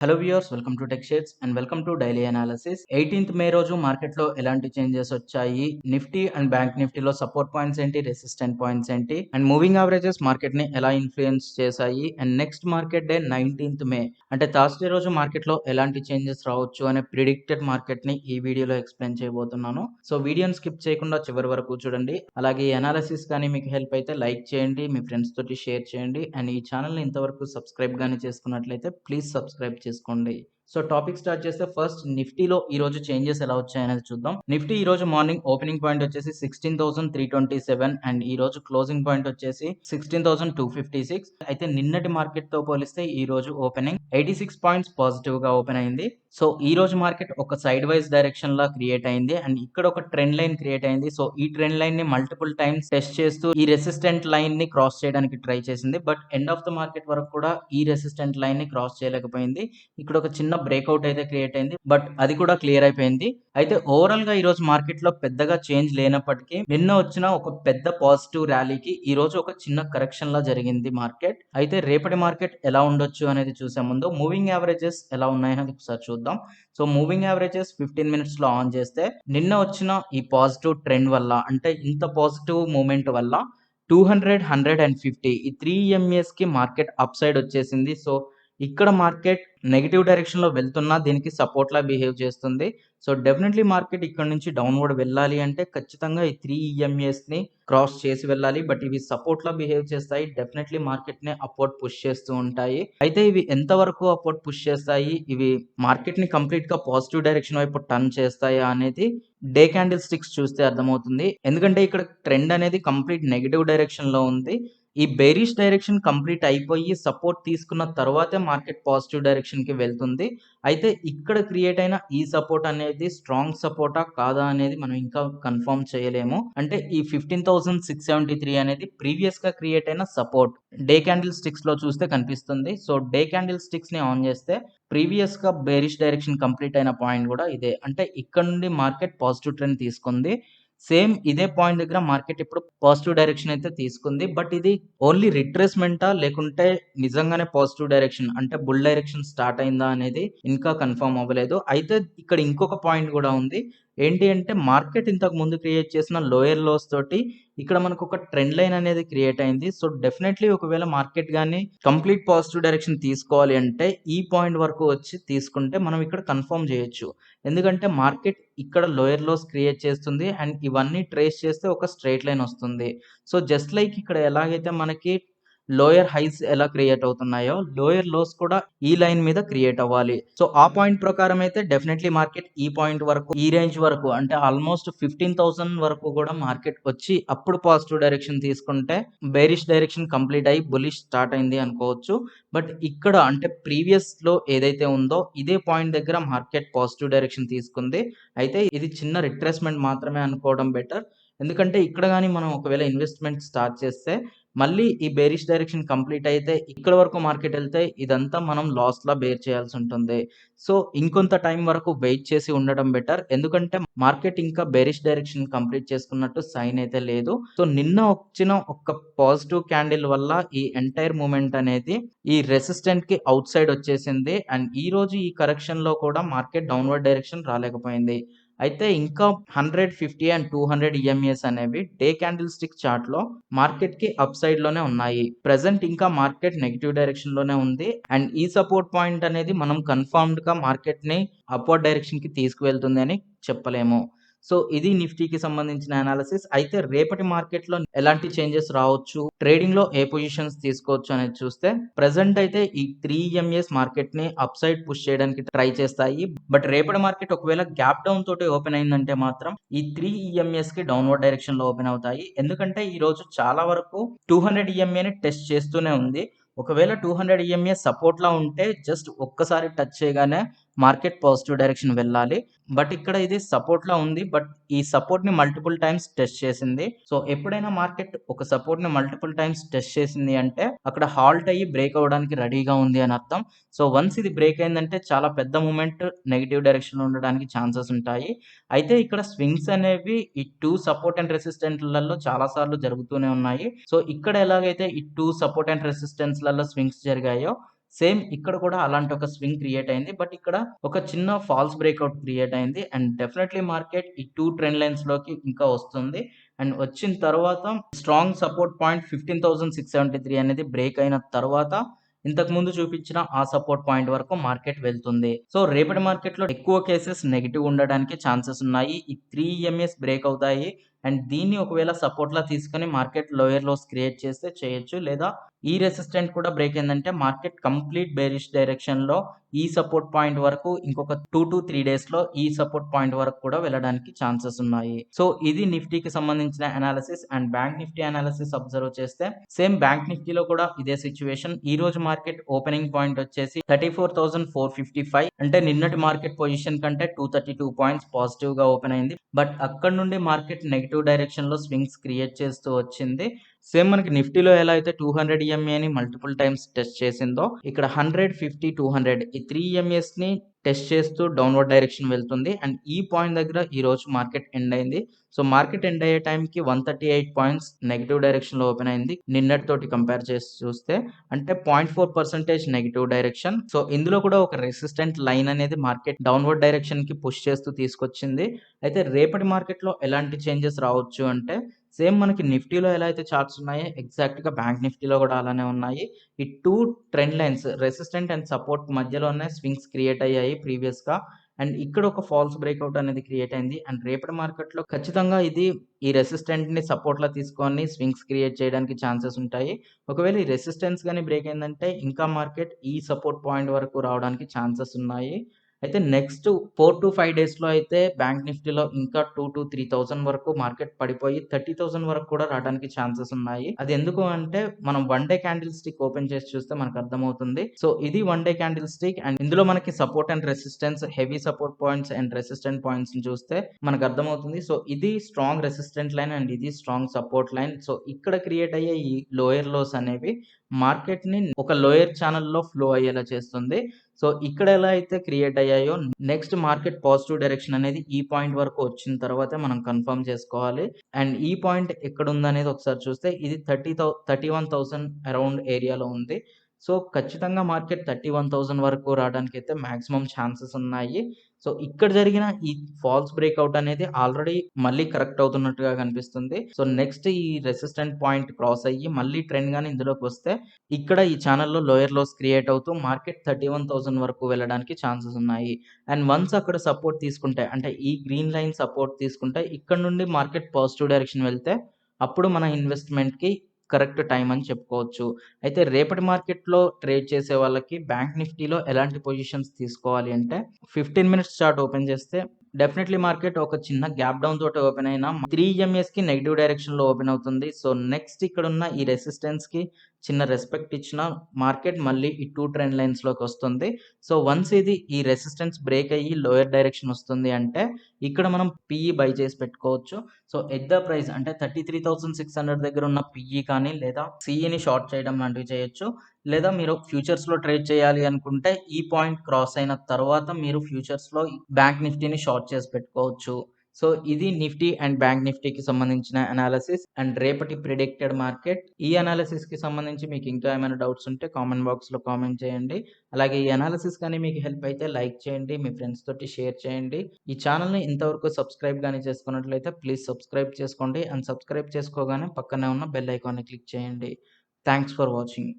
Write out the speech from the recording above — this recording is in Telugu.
Hello viewers, welcome to tech shares and welcome to daily analysis. 18th మే రోజు మార్కెట్లో ఎలాంటి చేంజెస్ వచ్చాయి, నిఫ్టీ అండ్ బ్యాంక్ నిఫ్టీలో సపోర్ట్ పాయింట్స్ ఏంటి, రెసిస్టెంట్ పాయింట్స్ ఏంటి, అండ్ మూవింగ్ యావరేజెస్ మార్కెట్ ని ఎలా ఇన్ఫ్లుయెన్స్ చేశాయి, and next market day 19th మే అంటే థర్స్డే రోజు మార్కెట్లో ఎలాంటి చేంజెస్ రావచ్చు అనే ప్రిడిక్టెడ్ మార్కెట్ ని ఈ వీడియోలో ఎక్స్ప్లెయిన్ చేయబోతున్నాను. సో వీడియోని స్కిప్ చేయకుండా చివరి వరకు చూడండి. అలాగే ఈ అనాలిసిస్ కానీ మీకు హెల్ప్ అయితే లైక్ చేయండి, మీ ఫ్రెండ్స్ తోటి షేర్ చేయండి, అండ్ ఈ ఛానల్ని ఇంతవరకు సబ్స్క్రైబ్ కానీ చేసుకున్నట్లయితే ప్లీజ్ సబ్స్క్రైబ్ చేసుకోండి. సో టాపిక్ స్టార్ట్ చేస్తే ఫస్ట్ నిఫ్టీలో ఈ రోజు చేంజెస్ ఎలా వచ్చాయనేది చూద్దాం. నిఫ్టీ ఈ రోజు మార్నింగ్ ఓపెనింగ్ పాయింట్ వచ్చేసి 16,327 అండ్ ఈ రోజు క్లోజింగ్ పాయింట్ వచ్చేసి 16,256. అయితే నిన్నటి మార్కెట్ తో పోలిస్తే ఈ రోజు ఓపెనింగ్ 86 పాయింట్స్ పాజిటివ్ గా ఓపెన్ అయింది. సో ఈ రోజు మార్కెట్ ఒక సైడ్ వైజ్ డైరెక్షన్ లా క్రియేట్ అయింది అండ్ ఇక్కడ ఒక ట్రెండ్ లైన్ క్రియేట్ అయింది. సో ఈ ట్రెండ్ లైన్ ని మల్టిపుల్ టైమ్స్ టెస్ట్ చేస్తూ ఈ రెసిస్టెంట్ లైన్ ని క్రాస్ చేయడానికి ట్రై చేసింది. But end of the market వరకు కూడా ఈ రెసిస్టెంట్ లైన్ ని క్రాస్ చేయలేకపోయింది. ఇక్కడ ఒక చిన్న బ్రేక్అవుట్ అయితే క్రియేట్ అయింది, బట్ అది కూడా క్లియర్ అయిపోయింది. అయితే ఓవరాల్ గా ఈ రోజు మార్కెట్ లో పెద్దగా చేంజ్ లేనప్పటికీ నిన్న వచ్చిన ఒక పెద్ద పాజిటివ్ ర్యాలీకి ఈ రోజు ఒక చిన్న కరెక్షన్ లా జరిగింది మార్కెట్. అయితే రేపటి మార్కెట్ ఎలా ఉండొచ్చు అనేది చూసే ముందు మూవింగ్ యావరేజెస్ ఎలా ఉన్నాయనేది ఒకసారి చూద్దాం. సో మూవింగ్ యావరేజెస్ 15 మినిట్స్ లో ఆన్ చేస్తే నిన్న వచ్చిన ఈ పాజిటివ్ ట్రెండ్ వల్ల, అంటే ఇంత పాజిటివ్ మూమెంట్ వల్ల 200, 100 అండ్ 50 ఈ 3 EMAs కి మార్కెట్ అప్ సైడ్ వచ్చేసింది. సో ఇక్కడ మార్కెట్ నెగిటివ్ డైరెక్షన్ లో వెళ్తున్నా దీనికి సపోర్ట్ లా బిహేవ్ చేస్తుంది. సో డెఫినెట్లీ మార్కెట్ ఇక్కడ నుంచి డౌన్వర్డ్ వెళ్ళాలి అంటే ఖచ్చితంగా ఈ 3 EMAs ని క్రాస్ చేసి వెళ్ళాలి. బట్ ఇవి సపోర్ట్ లా బిహేవ్ చేస్తాయి, డెఫినెట్లీ మార్కెట్ ని అప్వర్డ్ పుష్ చేస్తూ ఉంటాయి. అయితే ఇవి ఎంత వరకు అప్వర్డ్ పుష్ చేస్తాయి, ఇవి మార్కెట్ ని కంప్లీట్ గా పాజిటివ్ డైరెక్షన్ వైపు టర్న్ చేస్తాయా అనేది డే క్యాండిల్ స్టిక్స్ చూస్తే అర్థమవుతుంది. ఎందుకంటే ఇక్కడ ట్రెండ్ అనేది కంప్లీట్ నెగిటివ్ డైరెక్షన్ లో ఉంది. ఈ బేరిష్ డైరెక్షన్ కంప్లీట్ అయిపోయి సపోర్ట్ తీసుకున్న తర్వాతే మార్కెట్ పాజిటివ్ డైరెక్షన్ కి వెళ్తుంది. అయితే ఇక్కడ క్రియేట్ అయిన ఈ సపోర్ట్ అనేది స్ట్రాంగ్ సపోర్టా కాదా అనేది మనం ఇంకా కన్ఫర్మ్ చేయలేము. అంటే ఈ 15,673 అనేది ప్రీవియస్ గా క్రియేట్ అయిన సపోర్ట్ డే క్యాండిల్ స్టిక్స్ లో చూస్తే కనిపిస్తుంది. సో డే క్యాండిల్ స్టిక్స్ ని ఆన్ చేస్తే ప్రీవియస్ గా బేరిష్ డైరెక్షన్ కంప్లీట్ అయిన పాయింట్ కూడా ఇదే. అంటే ఇక్కడ నుండి మార్కెట్ పాజిటివ్ ట్రెండ్ తీసుకుంది. సేమ్ ఇదే పాయింట్ దగ్గర మార్కెట్ ఇప్పుడు పాజిటివ్ డైరెక్షన్ అయితే తీసుకుంది. బట్ ఇది ఓన్లీ రిట్రేస్మెంటా లేకుంటే నిజంగానే పాజిటివ్ డైరెక్షన్ అంటే బుల్ డైరెక్షన్ స్టార్ట్ అయిందా అనేది ఇంకా కన్ఫర్మ్ అవ్వలేదు. అయితే ఇక్కడ ఇంకొక పాయింట్ కూడా ఉంది. ఏంటి అంటే మార్కెట్ ఇంతకు ముందు క్రియేట్ చేసిన లోయర్ లోస్ తోటి ఇక్కడ మనకు ఒక ట్రెండ్ లైన్ అనేది క్రియేట్ అయింది. సో డెఫినెట్లీ ఒకవేళ మార్కెట్ కానీ కంప్లీట్ పాజిటివ్ డైరెక్షన్ తీసుకోవాలి అంటే ఈ పాయింట్ వరకు వచ్చి తీసుకుంటే మనం ఇక్కడ కన్ఫర్మ్ చేయొచ్చు. ఎందుకంటే మార్కెట్ ఇక్కడ లోయర్ లోస్ క్రియేట్ చేస్తుంది అండ్ ఇవన్నీ ట్రేస్ చేస్తే ఒక స్ట్రైట్ లైన్ వస్తుంది. సో జస్ట్ లైక్ ఇక్కడ ఎలాగైతే మనకి లోయర్ హైస్ ఎలా క్రియేట్ అవుతున్నాయో లోయర్ లోస్ కూడా ఈ లైన్ మీద క్రియేట్ అవ్వాలి. సో ఆ పాయింట్ ప్రకారం అయితే డెఫినెట్లీ మార్కెట్ ఈ పాయింట్ వరకు, ఈ రేంజ్ వరకు అంటే ఆల్మోస్ట్ 15,000 వరకు కూడా మార్కెట్ వచ్చి అప్పుడు పాజిటివ్ డైరెక్షన్ తీసుకుంటే బేరిష్ డైరెక్షన్ కంప్లీట్ అయ్యి బులిష్ స్టార్ట్ అయింది అనుకోవచ్చు. బట్ ఇక్కడ అంటే ప్రీవియస్ లో ఏదైతే ఉందో ఇదే పాయింట్ దగ్గర మార్కెట్ పాజిటివ్ డైరెక్షన్ తీసుకుంది. అయితే ఇది చిన్న రిట్రేస్మెంట్ మాత్రమే అనుకోవడం బెటర్. ఎందుకంటే ఇక్కడ కానీ మనం ఒకవేళ ఇన్వెస్ట్మెంట్ స్టార్ట్ చేస్తే మళ్ళీ ఈ బేరిష్ డైరెక్షన్ కంప్లీట్ అయితే ఇక్కడ వరకు మార్కెట్ వెళ్తే ఇదంతా మనం లాస్ లా బేర్ చేయాల్సి ఉంటుంది. సో ఇంకొంత టైం వరకు వెయిట్ చేసి ఉండడం బెటర్. ఎందుకంటే మార్కెట్ ఇంకా బేరిష్ డైరెక్షన్ కంప్లీట్ చేసుకున్నట్టు సైన్ అయితే లేదు. సో నిన్న వచ్చిన ఒక పాజిటివ్ క్యాండిల్ వల్ల ఈ ఎంటైర్ మూమెంట్ అనేది ఈ రెసిస్టెంట్ కి అవుట్ సైడ్ వచ్చేసింది అండ్ ఈ రోజు ఈ కరెక్షన్ లో కూడా మార్కెట్ డౌన్వర్డ్ డైరెక్షన్ రాలేకపోయింది. అయితే ఇంకా 100, 50 అండ్ 200 EMAs అనేవి డే క్యాండిల్ స్టిక్ చార్ట్ లో మార్కెట్ కి అప్ సైడ్ లోనే ఉన్నాయి. ప్రెసెంట్ ఇంకా మార్కెట్ నెగిటివ్ డైరెక్షన్ లోనే ఉంది అండ్ ఈ సపోర్ట్ పాయింట్ అనేది మనం కన్ఫర్మ్డ్ గా మార్కెట్ ని అప్వర్డ్ డైరెక్షన్ కి తీసుకువెళ్తుంది అని చెప్పలేము. సో ఇది నిఫ్టీకి సంబంధించిన అనాలిసిస్. అయితే రేపటి మార్కెట్ లో ఎలాంటి చేంజెస్ రావచ్చు, ట్రేడింగ్ లో ఏ పొజిషన్స్ తీసుకోవచ్చు అనేది చూస్తే ప్రెసెంట్ అయితే ఈ 3 EMAs మార్కెట్ ని అప్ సైడ్ పుష్ చేయడానికి ట్రై చేస్తాయి. బట్ రేపటి మార్కెట్ ఒకవేళ గ్యాప్ డౌన్ తోటి ఓపెన్ అయిందంటే మాత్రం ఈ 3 EMAs కి డౌన్వర్డ్ డైరెక్షన్ లో ఓపెన్ అవుతాయి. ఎందుకంటే ఈ రోజు చాలా వరకు 200 EMA ని టెస్ట్ చేస్తూనే ఉంది. ఒకవేళ 200 EMA సపోర్ట్ లా ఉంటే జస్ట్ ఒక్కసారి టచ్ చేయగానే మార్కెట్ పాజిటివ్ డైరెక్షన్ వెళ్ళాలి. బట్ ఇక్కడ ఇది సపోర్ట్ లా ఉంది. బట్ ఈ సపోర్ట్ ని మల్టిపుల్ టైమ్స్ టెస్ట్ చేసింది. సో ఎప్పుడైనా మార్కెట్ ఒక సపోర్ట్ ని మల్టిపుల్ టైమ్స్ టెస్ట్ చేసింది అంటే అక్కడ హాల్ట్ అయ్యి బ్రేక్ అవ్వడానికి రెడీగా ఉంది అని అర్థం. సో వన్స్ ఇది బ్రేక్ అయిందంటే చాలా పెద్ద మూమెంట్ నెగిటివ్ డైరెక్షన్ లో ఉండడానికి ఛాన్సెస్ ఉంటాయి. అయితే ఇక్కడ స్వింగ్స్ అనేవి ఈ 2 సపోర్ట్ అండ్ రెసిస్టెంట్లలో చాలా సార్లు జరుగుతూనే ఉన్నాయి. సో ఇక్కడ ఎలాగైతే ఈ 2 సపోర్ట్ అండ్ రెసిస్టెన్స్ లలో స్వింగ్స్ జరిగాయో సేమ్ ఇక్కడ కూడా అలాంటి ఒక స్వింగ్ క్రియేట్ అయింది. బట్ ఇక్కడ ఒక చిన్న ఫాల్స్ బ్రేక్‌ఔట్ క్రియేట్ అయింది. అండ్ డెఫినైట్‌లీ మార్కెట్ ఈ 2 ట్రెండ్ లైన్స్‌లోకి ఇంకా వస్తుంది. అండ్ వచ్చిన తర్వాత స్ట్రాంగ్ సపోర్ట్ పాయింట్ 15,673 అనేది బ్రేక్ అయిన తర్వాత ఇంతకుముందు చూపించిన ఆ సపోర్ట్ పాయింట్ వరకు మార్కెట్ వెళ్తుంది. సో రేపటి మార్కెట్‌లో ఎక్కువ కేసెస్ నెగెటివ్ ఉండడానికి ఛాన్సెస్ ఉన్నాయి. ఈ 3 ఈఎంఏస్ బ్రేక్ అవుతాయి. అండ్ దీన్ని ఒకవేళ సపోర్ట్‌లా తీసుకొని మార్కెట్ లోయర్ లోస్ క్రియేట్ చేస్తే చేయొచ్చు. లేదా ఈ రెసిస్టెంట్ కూడా బ్రేక్ అయిందంటే మార్కెట్ కంప్లీట్ బేరిష్ డైరెక్షన్‌లో ఈ సపోర్ట్ పాయింట్ వరకు ఇంకొక 2-3 డేస్‌లో ఈ సపోర్ట్ పాయింట్ వరకు కూడా వెళ్ళడానికి ఛాన్సెస్ ఉన్నాయి. సో ఇది నిఫ్టీకి సంబంధించిన analysis. And bank Nifty analysis observe చేస్తే సేమ్ బ్యాంక్ నిఫ్టీలో కూడా ఇదే సిట్యుయేషన్. ఈ రోజు మార్కెట్ ఓపెనింగ్ పాయింట్ వచ్చేసి 34,455 అంటే నిన్నటి మార్కెట్ పొజిషన్ కంటే 232 పాయింట్స్ పాజిటివ్‌గా ఓపెన్ అయింది. బట్ అక్కడ నుండి మార్కెట్ నెగెటివ్ డైరెక్షన్‌లో స్వింగ్స్ క్రియేట్ చేస్తూ వచ్చింది. సేమ్ మనకి నిఫ్టీలో ఎలా అయితే 200 ఈఎంఏని మల్టిపుల్ టైమ్స్ టెస్ట్ చేసిందో ఇక్కడ 100, 50, 200 ఈ 3 ఈఎంఏస్‌ని టెస్ట్ చేస్తూ డౌన్‌వర్డ్ డైరెక్షన్ వెళ్తుంది. అండ్ ఈ పాయింట్ దగ్గర ఈ రోజు మార్కెట్ ఎండ్ అయింది. సో మార్కెట్ ఎండ్ అయ్యే టైంకి 138 పాయింట్స్ నెగెటివ్ డైరెక్షన్‌లో ఓపెన్ అయింది. నిన్నటితోటి కంపేర్ చేసి చూస్తే అంటే 0.4% నెగెటివ్ డైరెక్షన్. సో ఇందులో కూడా ఒక రెసిస్టెంట్ లైన్ అనేది మార్కెట్ డౌన్‌వర్డ్ డైరెక్షన్‌కి పుష్ చేస్తూ తీసుకొచ్చింది. అయితే రేపటి మార్కెట్‌లో ఎలాంటి చేంజెస్ రావచ్చు అంటే సేమ్ మనకి నిఫ్టీలో ఎలా అయితే చార్ట్స్ ఉన్నాయో ఎగ్జాక్ట్‌గా బ్యాంక్ నిఫ్టీలో కూడా అలానే ఉన్నాయి. ఈ 2 trend lines resistant and support మధ్యలోనే స్వింగ్స్ క్రియేట్ అయ్యాయి ప్రీవియస్‌గా. అండ్ ఇక్కడ ఒక ఫాల్స్ బ్రేక్‌ఔట్ అనేది క్రియేట్ అయింది. అండ్ రేపటి మార్కెట్‌లో ఖచ్చితంగా ఇది ఈ రెసిస్టెంట్‌ని సపోర్ట్‌లా తీసుకొని స్వింగ్స్ క్రియేట్ చేయడానికి ఛాన్సెస్ ఉంటాయి. ఒకవేళ ఈ రెసిస్టెన్స్ గాని బ్రేక్ అయిందంటే ఇంకా మార్కెట్ ఈ సపోర్ట్ పాయింట్ వరకు రావడానికి ఛాన్సెస్ ఉన్నాయి. అయితే నెక్స్ట్ 4-5 డేస్‌లో అయితే బ్యాంక్ నిఫ్టీలో ఇంకా 2,000-3,000 వరకు మార్కెట్ పడిపోయి 30,000 వరకు కూడా రావడానికి ఛాన్సెస్ ఉన్నాయి. అది ఎందుకు అంటే మనం 1 డే క్యాండిల్ స్టిక్ ఓపెన్ చేసి చూస్తే మనకు అర్థమవుతుంది. సో ఇది 1 డే క్యాండిల్ స్టిక్ అండ్ ఇందులో మనకి support and resistance, heavy support points and resistant పాయింట్స్‌ని చూస్తే మనకు అర్థమవుతుంది. సో ఇది స్ట్రాంగ్ రెసిస్టెంట్ లైన్ అండ్ ఇది స్ట్రాంగ్ సపోర్ట్ లైన్. సో ఇక్కడ క్రియేట్ అయ్యే ఈ లోయర్ లోస్ అనేవి మార్కెట్‌ని ఒక లోయర్ ఛానెల్‌లో ఫ్లో అయ్యేలా చేస్తుంది. సో ఇక్కడ ఎలా అయితే క్రియేట్ అయ్యాయో నెక్స్ట్ మార్కెట్ పాజిటివ్ డైరెక్షన్ అనేది ఈ పాయింట్ వరకు వచ్చిన తర్వాతే మనం కన్ఫర్మ్ చేసుకోవాలి. అండ్ ఈ పాయింట్ ఎక్కడుందనేది ఒకసారి చూస్తే ఇది 31,000 అరౌండ్ ఏరియాలో ఉంది. సో ఖచ్చితంగా మార్కెట్ 31,000 వరకు రావడానికైతే మాక్సిమం ఛాన్సెస్ ఉన్నాయి. సో ఇక్కడ జరిగిన ఈ ఫాల్స్ బ్రేక్‌ఔట్ అనేది ఆల్రెడీ మళ్ళీ కరెక్ట్ అవుతున్నట్టుగా కనిపిస్తుంది. సో నెక్స్ట్ ఈ రెసిస్టెంట్ పాయింట్ క్రాస్ అయ్యి మళ్ళీ ట్రెండ్ గాని ఇందులోకొస్తే ఇక్కడ ఈ ఛానెల్‌లో లోయర్ లోస్ క్రియేట్ అవుతూ మార్కెట్ 31,000 వరకు వెళ్ళడానికి ఛాన్సెస్ ఉన్నాయి. అండ్ వన్స్ అక్కడ సపోర్ట్ తీసుకుంటే అంటే ఈ గ్రీన్ లైన్ సపోర్ట్ తీసుకుంటే ఇక్కడ నుండి మార్కెట్ పాజిటివ్ డైరెక్షన్ వెళ్తే అప్పుడు మన ఇన్వెస్ట్‌మెంట్‌కి కరెక్ట్ టైమ్ అని చెప్పుకోవచ్చు. అయితే రేపటి మార్కెట్‌లో ట్రేడ్ చేసే వాళ్ళకి బ్యాంక్ నిఫ్టీలో ఎలాంటి పొజిషన్స్ తీసుకోవాలి అంటే 15 మినిట్స్ చార్ట్ ఓపెన్ చేస్తే డెఫినెట్‌లీ మార్కెట్ ఒక చిన్న గ్యాప్ డౌన్ తోటి ఓపెన్ అయినా 3 ఈఎంఏస్‌కి నెగెటివ్ డైరెక్షన్‌లో ఓపెన్ అవుతుంది. సో నెక్స్ట్ ఇక్కడున్న ఈ రెసిస్టెన్స్‌కి చిన్న రెస్పెక్ట్ ఇచ్చిన మార్కెట్ మళ్ళీ ఈ 2 ట్రెండ్ లైన్స్‌లోకి వస్తుంది. సో వన్స్ ఇది ఈ రెసిస్టెన్స్ బ్రేక్ అయ్యి లోయర్ డైరెక్షన్ వస్తుంది అంటే ఇక్కడ మనం పీఈ బై చేసి పెట్టుకోవచ్చు. సో ఎట్ ద ప్రైస్ అంటే 33,600 దగ్గర ఉన్న పీఈ కానీ లేదా సీఈని షార్ట్ చేయడం లాంటివి చేయొచ్చు. లేదా మీరు ఫ్యూచర్స్‌లో ట్రేడ్ చేయాలి అనుకుంటే ఈ పాయింట్ క్రాస్ అయిన తర్వాత మీరు ఫ్యూచర్స్‌లో బ్యాంక్ నిఫ్టీని షార్ట్ చేసి పెట్టుకోవచ్చు. సో ఇది నిఫ్టీ అండ్ బ్యాంక్ నిఫ్టీకి సంబంధించిన అనాలిసిస్ అండ్ రేపటి ప్రిడిక్టెడ్ మార్కెట్. ఈ అనాలిసిస్‌కి సంబంధించి మీకు ఇంకా ఏమైనా డౌట్స్ ఉంటే కామెంట్ బాక్స్‌లో కామెంట్ చేయండి. అలాగే ఈ అనాలిసిస్ కానీ మీకు హెల్ప్ అయితే లైక్ చేయండి. మీ ఫ్రెండ్స్ తోటి షేర్ చేయండి. ఈ ఛానెల్‌ని ఇంతవరకు సబ్స్క్రైబ్ గాని చేసుకున్నట్లయితే ప్లీజ్ సబ్స్క్రైబ్ చేసుకోండి. అండ్ సబ్స్క్రైబ్ చేసుకోగానే పక్కనే ఉన్న బెల్ ఐకాన్‌ని క్లిక్ చేయండి. Thanks for watching.